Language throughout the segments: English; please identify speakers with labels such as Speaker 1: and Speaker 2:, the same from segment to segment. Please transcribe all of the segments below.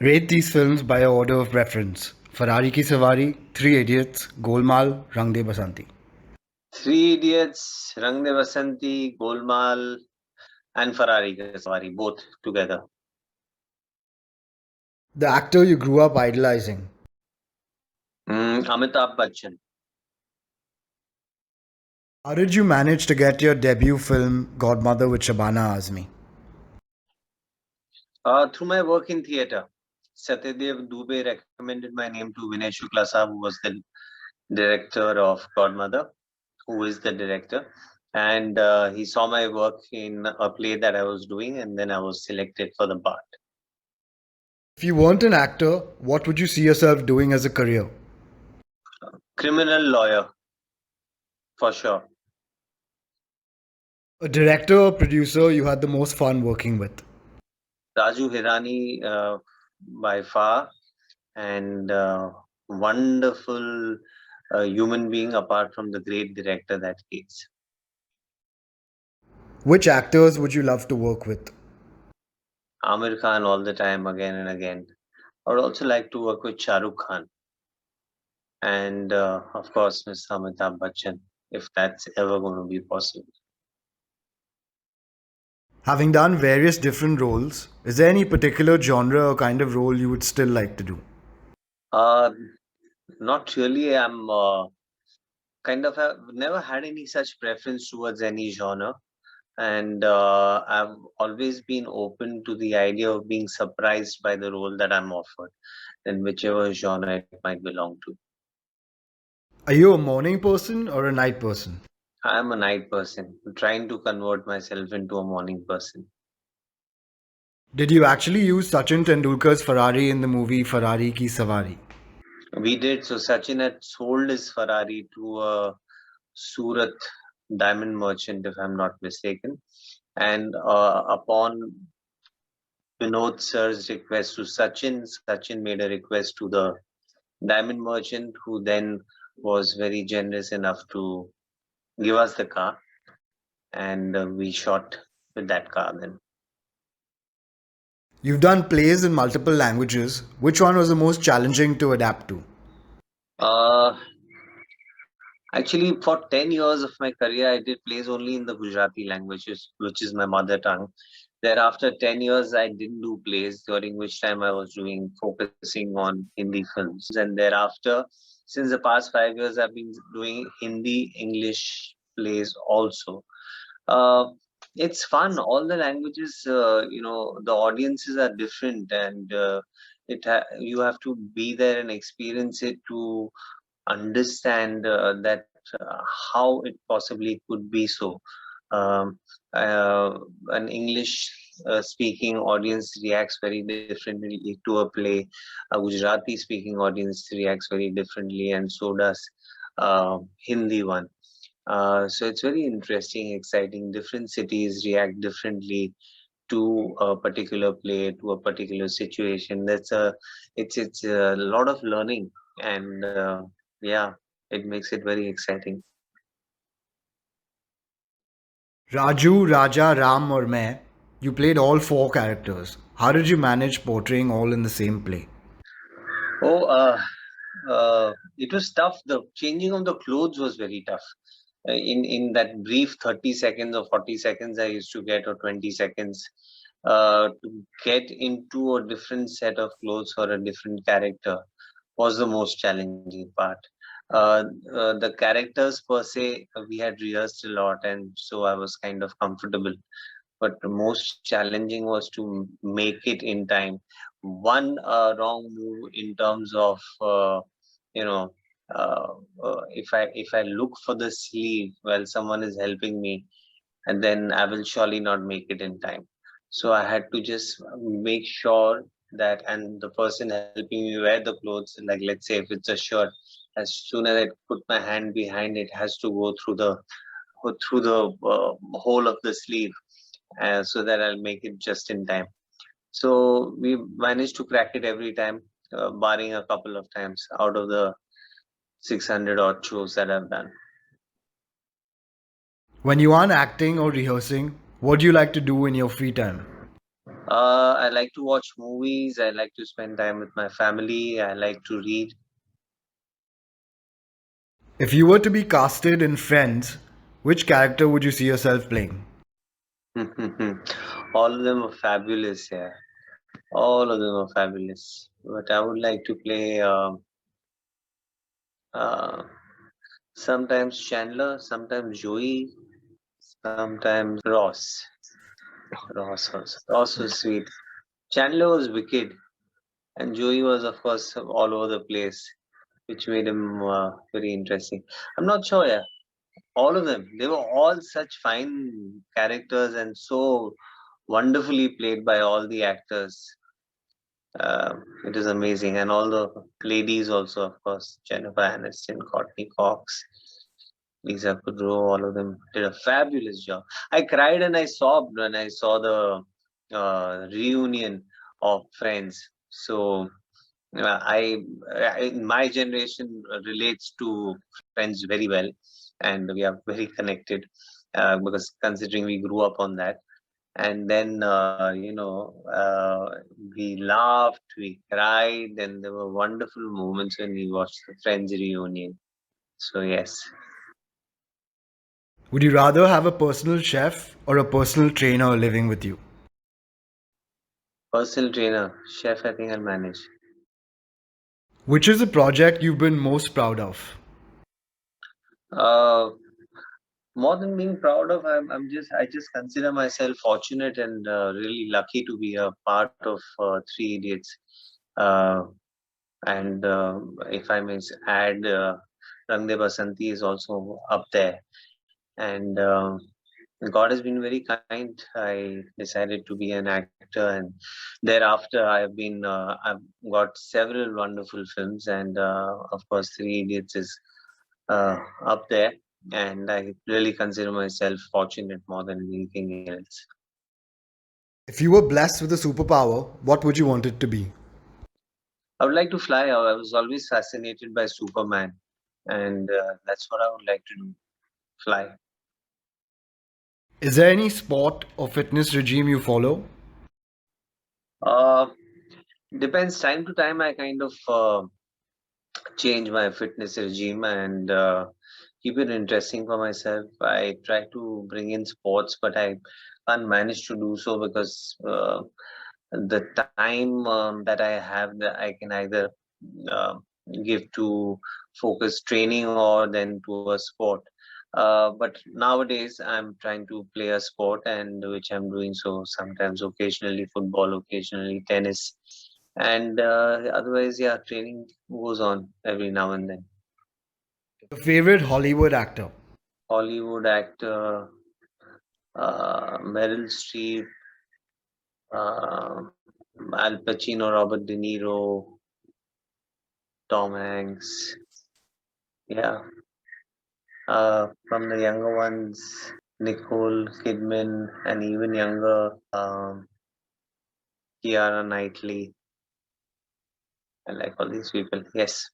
Speaker 1: Rate these films by your order of preference. Ferrari Ki Savari, Three Idiots, Golmaal, Rang De Basanti.
Speaker 2: Three Idiots, Rang De Vasanti, Golmaal, and Ferrari Ka Sawari, both together.
Speaker 1: The actor you grew up idolizing.
Speaker 2: Amitabh Bachchan.
Speaker 1: How did you manage to get your debut film Godmother with Shabana Azmi?
Speaker 2: Through my work in theatre, Satyadev Dubey recommended my name to Vinay Shukla Saab, who was the director of Godmother, who is the director. And he saw my work in a play that I was doing, and then I was selected for the part.
Speaker 1: If you weren't an actor, what would you see yourself doing as a career?
Speaker 2: Criminal lawyer, for sure.
Speaker 1: A director or producer you had the most fun working with?
Speaker 2: Raju Hirani, by far, and wonderful human being apart from the great director that he is.
Speaker 1: Which actors would you love to work with?
Speaker 2: Amir Khan all the time, again and again. I would also like to work with Shah Rukh Khan and, of course, Mr. Amitabh Bachchan, if that's ever going to be possible.
Speaker 1: Having done various different roles, is there any particular genre or kind of role you would still like to do?
Speaker 2: Uh, Not really. I'm kind of have never had any such preference towards any genre. And I've always been open to the idea of being surprised by the role that I'm offered, in whichever genre it might belong to.
Speaker 1: Are you a morning person or a night person?
Speaker 2: I'm a night person, trying to convert myself into a morning person.
Speaker 1: Did you actually use Sachin Tendulkar's Ferrari in the movie Ferrari Ki Savari?
Speaker 2: We did. So Sachin had sold his Ferrari to a Surat diamond merchant, if I'm not mistaken. And upon Vinod sir's request to Sachin, Sachin made a request to the diamond merchant, who then was very generous enough to give us the car, and we shot with that car then.
Speaker 1: You've done plays in multiple languages. Which one was the most challenging to adapt to?
Speaker 2: Uh, Actually, for 10 years of my career, I did plays only in the Gujarati language, which is my mother tongue. Thereafter, 10 years, I didn't do plays, during which time I was focusing on Hindi films. And thereafter, since the past 5 years, I've been doing Hindi, English plays also. Uh, it's fun. All the languages, the audiences are different, and you have to be there and experience it to understand that how it possibly could be so. Um, an English speaking audience reacts very differently to a play. A Gujarati speaking audience reacts very differently, and so does Hindi one. So it's very interesting, exciting. Different cities react differently to a particular play, to a particular situation. It's a lot of learning, and yeah, it makes it very exciting.
Speaker 1: Raju, Raja, Ram, or Main, you played all four characters. How did you manage portraying all in the same play?
Speaker 2: Oh, it was tough. The changing of the clothes was very tough. In that brief 30 seconds or 40 seconds I used to get, or 20 seconds, to get into a different set of clothes for a different character was the most challenging part. The characters per se, we had rehearsed a lot, and so I was kind of comfortable. But the most challenging was to make it in time. One wrong move in terms of you know if I look for the sleeve while someone is helping me, and then I will surely not make it in time. So I had to just make sure that, and the person helping me wear the clothes, like let's say if it's a shirt, as soon as I put my hand behind it, has to go through the whole of the sleeve, so that I'll make it just in time. So we managed to crack it every time, barring a couple of times out of the 600 odd shows that I've done.
Speaker 1: When you aren't acting or rehearsing, what do you like to do in your free time?
Speaker 2: I like to watch movies. I like to spend time with my family. I like to read.
Speaker 1: If you were to be casted in Friends, which character would you see yourself playing?
Speaker 2: All of them are fabulous. Yeah, all of them are fabulous. But I would like to play uh, sometimes Chandler, sometimes Joey, sometimes Ross. Ross was sweet. Chandler was wicked, and Joey was, of course, all over the place, which made him very interesting. I'm not sure. Yeah, all of them. They were all such fine characters and so wonderfully played by all the actors. It is amazing, and all the ladies also, of course, Jennifer Aniston, Courtney Cox, Lisa Kudrow, all of them did a fabulous job. I cried and I sobbed when I saw the reunion of Friends. So my generation relates to Friends very well, and we are very connected because considering we grew up on that. And then we laughed, we cried, and there were wonderful moments when we watched the Friends reunion. So yes,
Speaker 1: Would you rather have a personal chef or a personal trainer living with you?
Speaker 2: personal trainer, chef, I think I'll manage.
Speaker 1: Which is a project you've been most proud of?
Speaker 2: Uh, More than being proud of, I just consider myself fortunate and really lucky to be a part of Three Idiots. Uh, and if I may add, Rang De Basanti is also up there. And God has been very kind. I decided to be an actor, and thereafter I've got several wonderful films, and of course, Three Idiots is up there, and I really consider myself fortunate more than anything else.
Speaker 1: If you were blessed with a superpower, what would you want it to be?
Speaker 2: I would like to fly. I was always fascinated by Superman, and that's what I would like to do. Fly.
Speaker 1: Is there any sport or fitness regime you follow?
Speaker 2: Uh, Depends. Time to time, I kind of change my fitness regime and keep it interesting for myself. I try to bring in sports, but I can't manage to do so because the time that I have, that I can either uh, give to focus training or then to a sport. But nowadays, I'm trying to play a sport, and which I'm doing so sometimes, occasionally football, occasionally tennis, and otherwise, yeah, training goes on every now and then.
Speaker 1: Your favorite Hollywood actor?
Speaker 2: Hollywood actor, Meryl Streep, uh, Al Pacino, Robert De Niro, Tom Hanks. Yeah, from the younger ones, Nicole Kidman, and even younger, Kiara Knightley. I like all these people. Yes,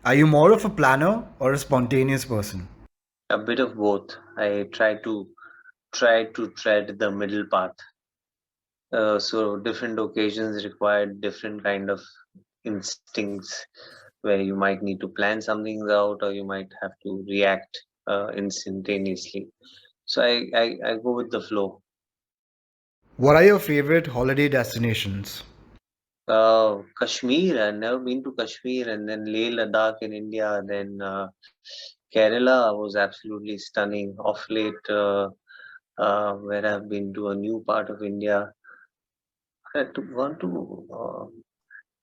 Speaker 1: Are you more of a planner or a spontaneous person?
Speaker 2: a bit of both. I try to tread the middle path. So different occasions require different kind of instincts, where you might need to plan some things out, or you might have to react instantaneously. So I go with the flow.
Speaker 1: What are your favorite holiday destinations?
Speaker 2: Kashmir. I've never been to Kashmir, and then Leh Ladakh in India. Then Kerala was absolutely stunning. Off late, where I've been to a new part of India. I had to gone to.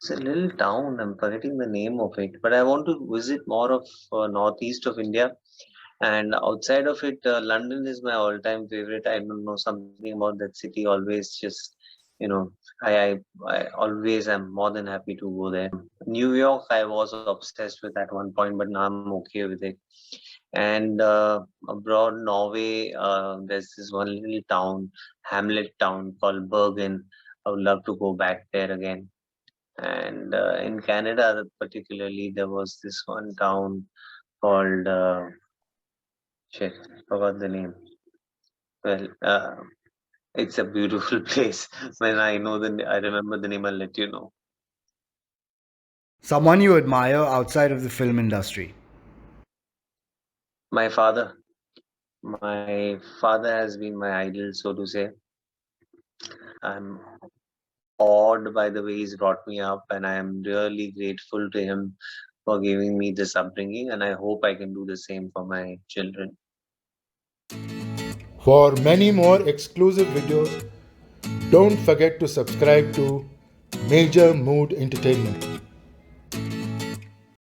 Speaker 2: It's a little town. I'm forgetting the name of it, but I want to visit more of northeast of India. And outside of it, London is my all-time favorite. I don't know, something about that city always just, you know, I always am more than happy to go there. New York, I was obsessed with at one point, but now I'm okay with it. And abroad, Norway, there's this one little town, hamlet town called Bergen. I would love to go back there again. And in Canada, particularly, there was this one town called shit, forgot the name. Well, It's a beautiful place. When I remember the name, I'll let you know.
Speaker 1: Someone you admire outside of the film industry.
Speaker 2: My father. My father has been my idol, so to say. I'm awed by the way he's brought me up, and I am really grateful to him for giving me this upbringing, and I hope I can do the same for my children.
Speaker 3: For many more exclusive videos, don't forget to subscribe to Major Mood Entertainment.